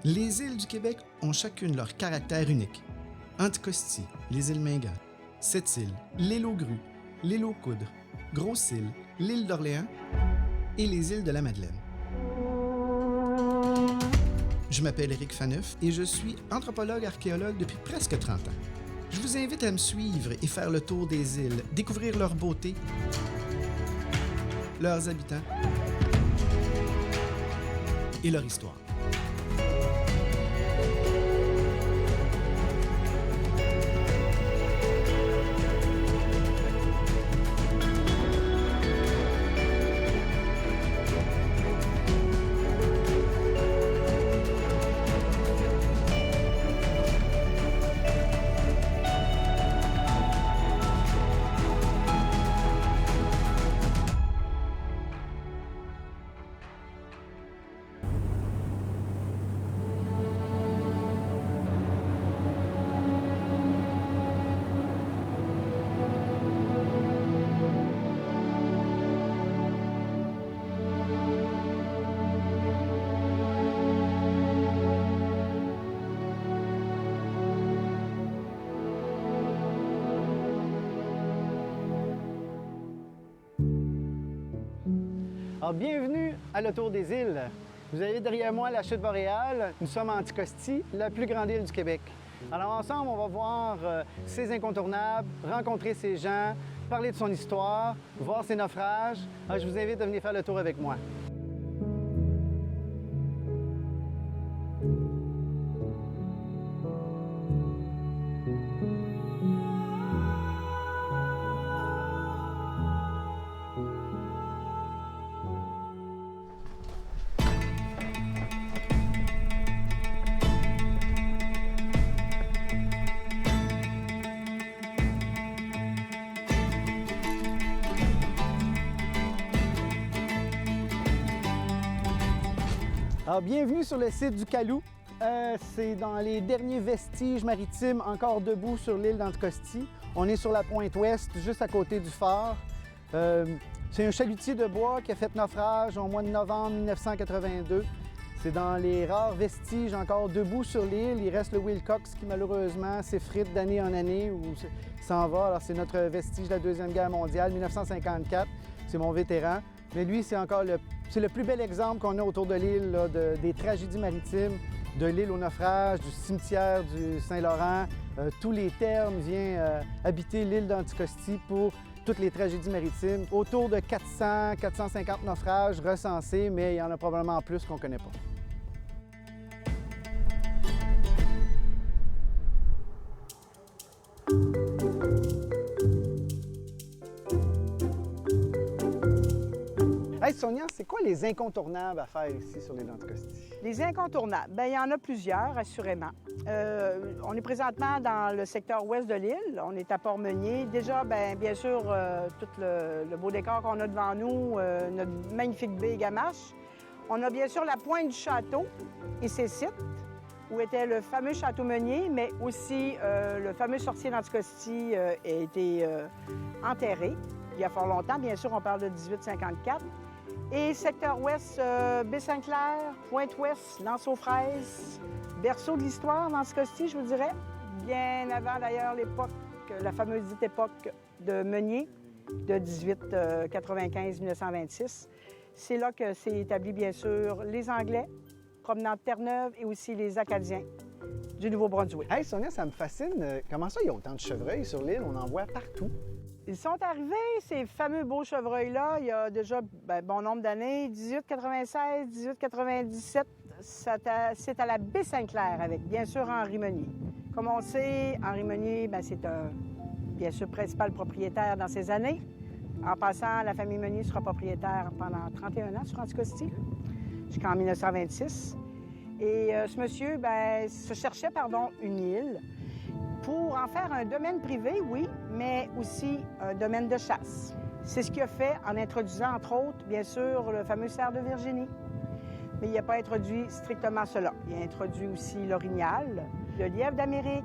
Les îles du Québec ont chacune leur caractère unique. Anticosti, les îles Mingan, Sept-Îles, l'île aux Grues, l'île aux Coudres, Grosse-Île, l'île d'Orléans et les îles de la Madeleine. Je m'appelle Éric Faneuf et je suis anthropologue-archéologue depuis presque 30 ans. Je vous invite à me suivre et faire le tour des îles, découvrir leur beauté, leurs habitants et leur histoire. Alors, bienvenue à le Tour des îles. Vous avez derrière moi la chute boréale. Nous sommes à Anticosti, la plus grande île du Québec. Alors ensemble, on va voir ses incontournables, rencontrer ses gens, parler de son histoire, voir ses naufrages. Alors, je vous invite à venir faire le tour avec moi. Alors, bienvenue sur le site du Calou. C'est dans les derniers vestiges maritimes encore debout sur l'île d'Anticosti. On est sur la pointe ouest, juste à côté du phare. C'est un chalutier de bois qui a fait naufrage au mois de novembre 1982. C'est dans les rares vestiges encore debout sur l'île. Il reste le Wilcox qui malheureusement s'effrite d'année en année ou s'en va. Alors, c'est notre vestige de la Deuxième Guerre mondiale, 1954. C'est mon vétéran. Mais lui, c'est le plus bel exemple qu'on a autour de l'île, des tragédies maritimes, de l'île au naufrage, du cimetière du Saint-Laurent. Tous les termes viennent habiter l'île d'Anticosti pour toutes les tragédies maritimes. Autour de 400-450 naufrages recensés, mais il y en a probablement plus qu'on ne connaît pas. Hey Sonia, c'est quoi les incontournables à faire ici sur l'île d'Anticosti? Les incontournables, bien, il y en a plusieurs, assurément. On est présentement dans le secteur ouest de l'île. On est à Port-Meunier. Déjà, bien sûr, tout le beau décor qu'on a devant nous, notre magnifique baie Gamache. On a bien sûr la pointe du château et ses sites, où était le fameux château Meunier, mais aussi le fameux sorcier d'Anticosti a été enterré. Il y a fort longtemps, bien sûr, on parle de 1854. Et secteur ouest, Baie-Saint-Clair, Pointe-Ouest, L'Anse-aux-Fraises, berceau de l'histoire d'Anticosti, je vous dirais. Bien avant, d'ailleurs, l'époque, la fameuse dite époque de Meunier, de 1895-1926. C'est là que s'est établi, bien sûr, les Anglais, provenant de Terre-Neuve, et aussi les Acadiens du Nouveau-Brunswick. Hey Sonia, ça me fascine. Comment ça, il y a autant de chevreuils sur l'île? On en voit partout. Ils sont arrivés, ces fameux beaux chevreuils-là, il y a déjà bon nombre d'années, 1896, 1897. C'est à la Baie-Saint-Clair, avec bien sûr Henri Meunier. Comme on sait, Henri Meunier, c'est bien sûr principal propriétaire dans ces années. En passant, la famille Meunier sera propriétaire pendant 31 ans sur Anticosti, jusqu'en 1926. Et ce monsieur se cherchait une île pour en faire un domaine privé, oui, mais aussi un domaine de chasse. C'est ce qu'il a fait en introduisant, entre autres, bien sûr, le fameux cerf de Virginie. Mais il n'a pas introduit strictement cela. Il a introduit aussi l'orignal, le lièvre d'Amérique,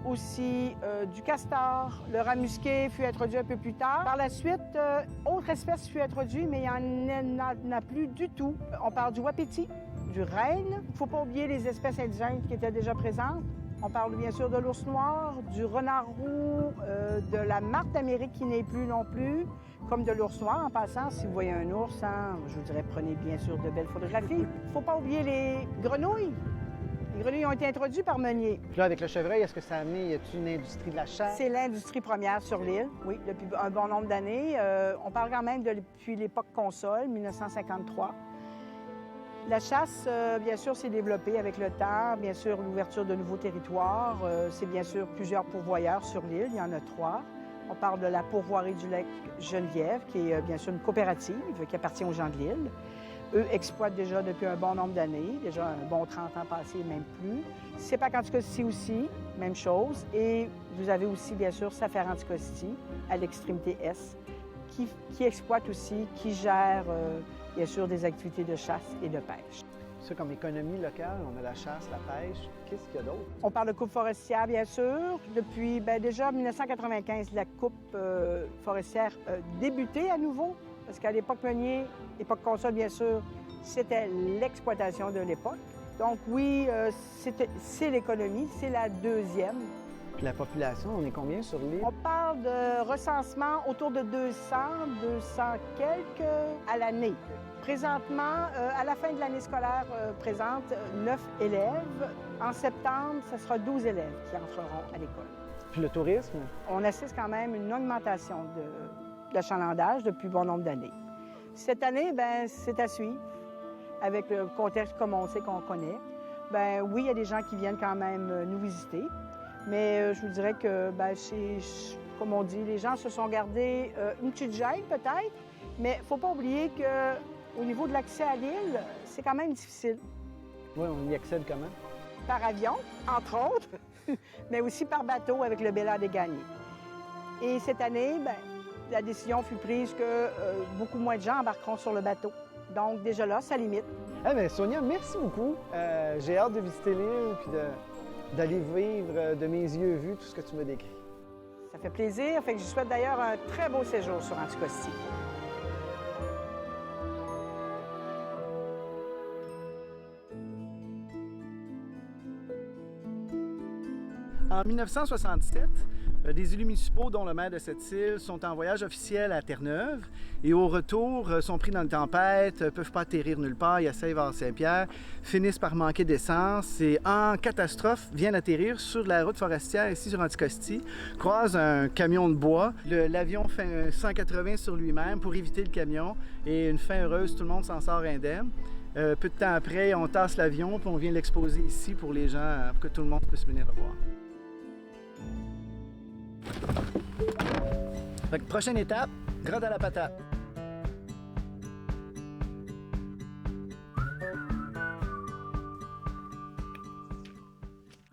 aussi du castor. Le rat musqué fut introduit un peu plus tard. Par la suite, autre espèce fut introduite, mais il n'y en a plus du tout. On parle du wapiti, du renne. Il ne faut pas oublier les espèces indigènes qui étaient déjà présentes. On parle bien sûr de l'ours noir, du renard roux, de la martre d'Amérique qui n'est plus non plus, comme de l'ours noir. En passant, si vous voyez un ours, hein, je vous dirais, prenez bien sûr de belles photographies. Il ne faut pas oublier les grenouilles. Les grenouilles ont été introduites par Meunier. Puis là, avec le chevreuil, est-ce que ça a amené, y a-t-il une industrie de la chasse? C'est l'industrie première sur l'île, oui, depuis un bon nombre d'années. On parle quand même depuis l'époque console, 1953. La chasse, bien sûr, s'est développée avec le temps. Bien sûr, l'ouverture de nouveaux territoires. C'est bien sûr plusieurs pourvoyeurs sur l'île. Il y en a 3. On parle de la pourvoirie du lac Geneviève, qui est bien sûr une coopérative qui appartient aux gens de l'île. Eux exploitent déjà depuis un bon nombre d'années, déjà un bon 30 ans passés, même plus. CEPAC Anticosti aussi, même chose. Et vous avez aussi, bien sûr, SAFER Anticosti, à l'extrémité est, qui exploite aussi, qui gère, bien sûr, des activités de chasse et de pêche. Ça, comme économie locale, on a la chasse, la pêche. Qu'est-ce qu'il y a d'autre? On parle de coupe forestière, bien sûr. Depuis, déjà 1995, la coupe forestière a débuté à nouveau. Parce qu'à l'époque Meunier, l'époque console, bien sûr, c'était l'exploitation de l'époque. Donc oui, c'est l'économie, c'est la deuxième. Puis la population, on est combien sur l'île? On parle de recensement autour de 200 quelques à l'année. Présentement, à la fin de l'année scolaire présente, 9 élèves. En septembre, ce sera 12 élèves qui entreront à l'école. Puis le tourisme? On assiste quand même à une augmentation de l'achalandage depuis bon nombre d'années. Cette année, bien, c'est à suivre, avec le contexte comme on sait qu'on connaît. Bien, oui, il y a des gens qui viennent quand même nous visiter, mais je vous dirais que, bien, comme on dit, les gens se sont gardés une petite gêne peut-être, mais il ne faut pas oublier qu'au niveau de l'accès à l'île, c'est quand même difficile. Oui, on y accède comment? Par avion, entre autres, mais aussi par bateau avec le Bella des Gagnés. Et cette année, bien, la décision fut prise que beaucoup moins de gens embarqueront sur le bateau. Donc, déjà là, ça limite. Eh bien, Sonia, merci beaucoup. J'ai hâte de visiter l'île puis d'aller vivre de mes yeux vus tout ce que tu me décris. Ça fait plaisir. Fait que je vous souhaite d'ailleurs un très beau séjour sur Anticosti. En 1967, des élus municipaux, dont le maire de cette île, sont en voyage officiel à Terre-Neuve et au retour sont pris dans une tempête, ne peuvent pas atterrir nulle part, ils essayent vers Saint-Pierre, finissent par manquer d'essence et en catastrophe viennent atterrir sur la route forestière ici sur Anticosti, croisent un camion de bois. L'avion fait un 180 sur lui-même pour éviter le camion et une fin heureuse, tout le monde s'en sort indemne. Peu de temps après, on tasse l'avion puis on vient l'exposer ici pour les gens, pour que tout le monde puisse venir le voir. Fait que prochaine étape, grotte à la patate.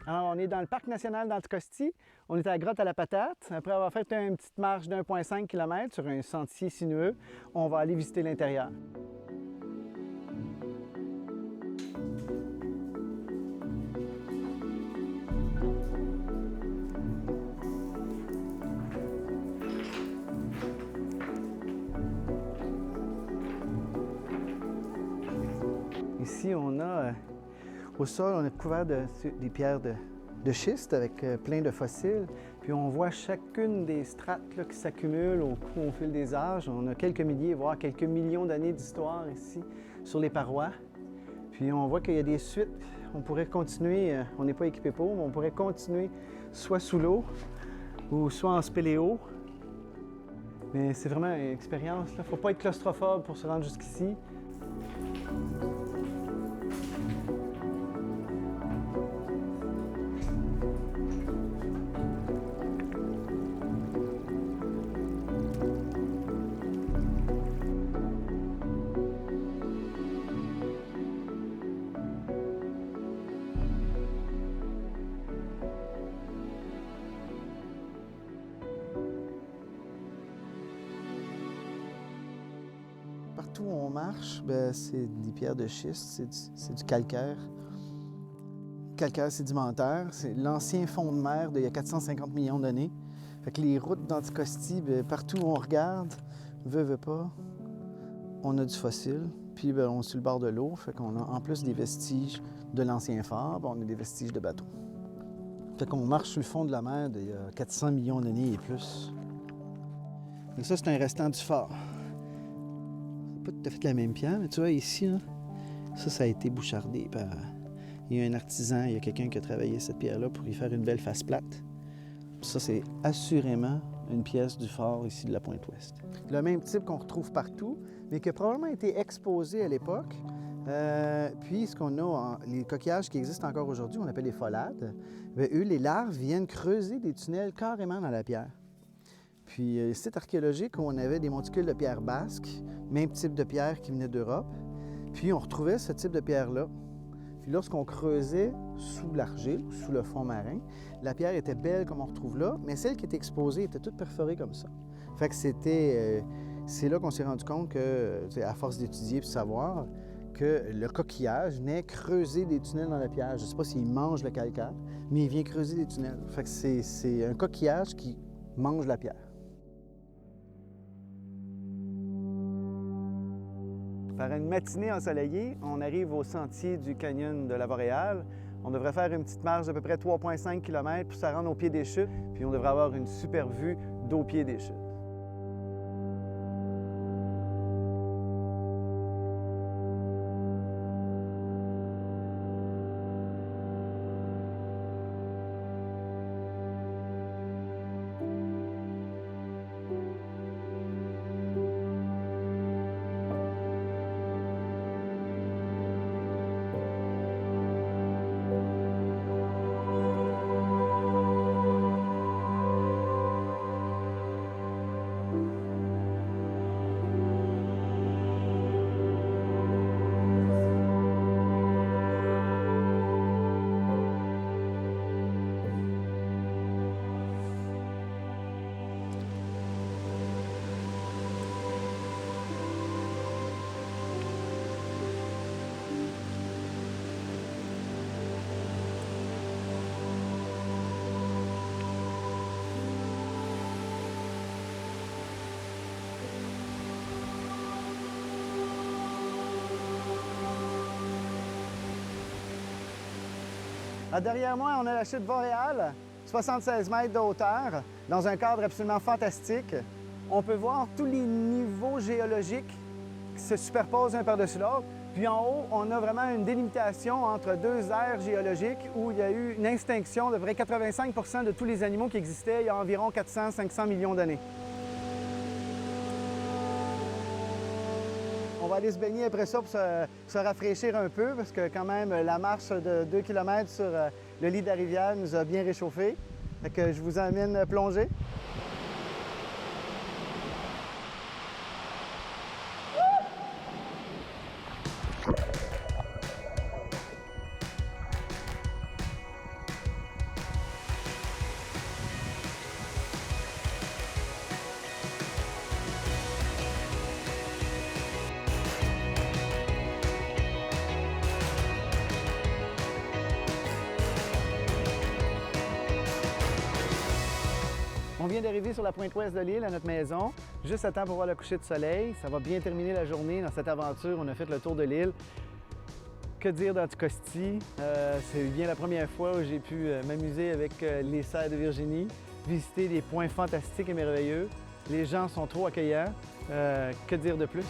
Alors, on est dans le parc national d'Anticosti. On est à la grotte à la patate. Après avoir fait une petite marche d'1,5 km sur un sentier sinueux, on va aller visiter l'intérieur. Ici, on a, au sol, on est couvert des pierres de schiste avec plein de fossiles. Puis on voit chacune des strates là, qui s'accumulent au fil des âges. On a quelques milliers, voire quelques millions d'années d'histoire ici sur les parois. Puis on voit qu'il y a des suites. On pourrait continuer, on n'est pas équipé pour, mais on pourrait continuer soit sous l'eau ou soit en spéléo. Mais c'est vraiment une expérience. Il ne faut pas être claustrophobe pour se rendre jusqu'ici. Partout où on marche, c'est des pierres de schiste, c'est du calcaire. Calcaire sédimentaire, c'est l'ancien fond de mer d'il y a 450 millions d'années. Fait que les routes d'Anticosti, partout où on regarde, veut pas, on a du fossile. puis ben, on est sur le bord de l'eau, fait qu'on a en plus des vestiges de l'ancien phare, ben, on a des vestiges de bateaux. Fait qu'on marche sur le fond de la mer d'il y a 400 millions d'années et plus. Et ça, c'est un restant du phare. C'est pas tout à fait la même pierre, mais tu vois, ici, là, ça a été bouchardé par... Il y a un artisan, il y a quelqu'un qui a travaillé cette pierre-là pour y faire une belle face plate. Ça, c'est assurément une pièce du phare ici de la Pointe-Ouest. Le même type qu'on retrouve partout, mais qui a probablement été exposé à l'époque. Puis, ce qu'on a, les coquillages qui existent encore aujourd'hui, on appelle les phollades, bien, eux, les larves viennent creuser des tunnels carrément dans la pierre. Puis, site archéologique où on avait des monticules de pierre basque, même type de pierre qui venait d'Europe. Puis, on retrouvait ce type de pierre-là. Puis, lorsqu'on creusait sous l'argile, sous le fond marin, la pierre était belle comme on retrouve là, mais celle qui était exposée était toute perforée comme ça. Fait que c'était... c'est là qu'on s'est rendu compte que, à force d'étudier et de savoir, que le coquillage venait creuser des tunnels dans la pierre. Je ne sais pas s'il mange le calcaire, mais il vient creuser des tunnels. Fait que c'est un coquillage qui mange la pierre. Par une matinée ensoleillée, on arrive au sentier du canyon de la Boréale. On devrait faire une petite marche d'à peu près 3,5 km pour se rendre au pied des chutes, puis on devrait avoir une super vue d'au pied des chutes. Derrière moi, on a la chute boréale, 76 mètres de hauteur, dans un cadre absolument fantastique. On peut voir tous les niveaux géologiques qui se superposent un par-dessus l'autre. Puis en haut, on a vraiment une délimitation entre deux aires géologiques où il y a eu une extinction de près 85 % de tous les animaux qui existaient il y a environ 400-500 millions d'années. On va aller se baigner après ça pour se rafraîchir un peu parce que quand même la marche de 2 km sur le lit de la rivière nous a bien réchauffé. Fait que je vous emmène plonger. On vient d'arriver sur la pointe ouest de l'île, à notre maison, juste à temps pour voir le coucher de soleil. Ça va bien terminer la journée dans cette aventure. On a fait le tour de l'île. Que dire d'Anticosti? C'est bien la première fois où j'ai pu m'amuser avec les serres de Virginie, visiter des points fantastiques et merveilleux. Les gens sont trop accueillants. Que dire de plus?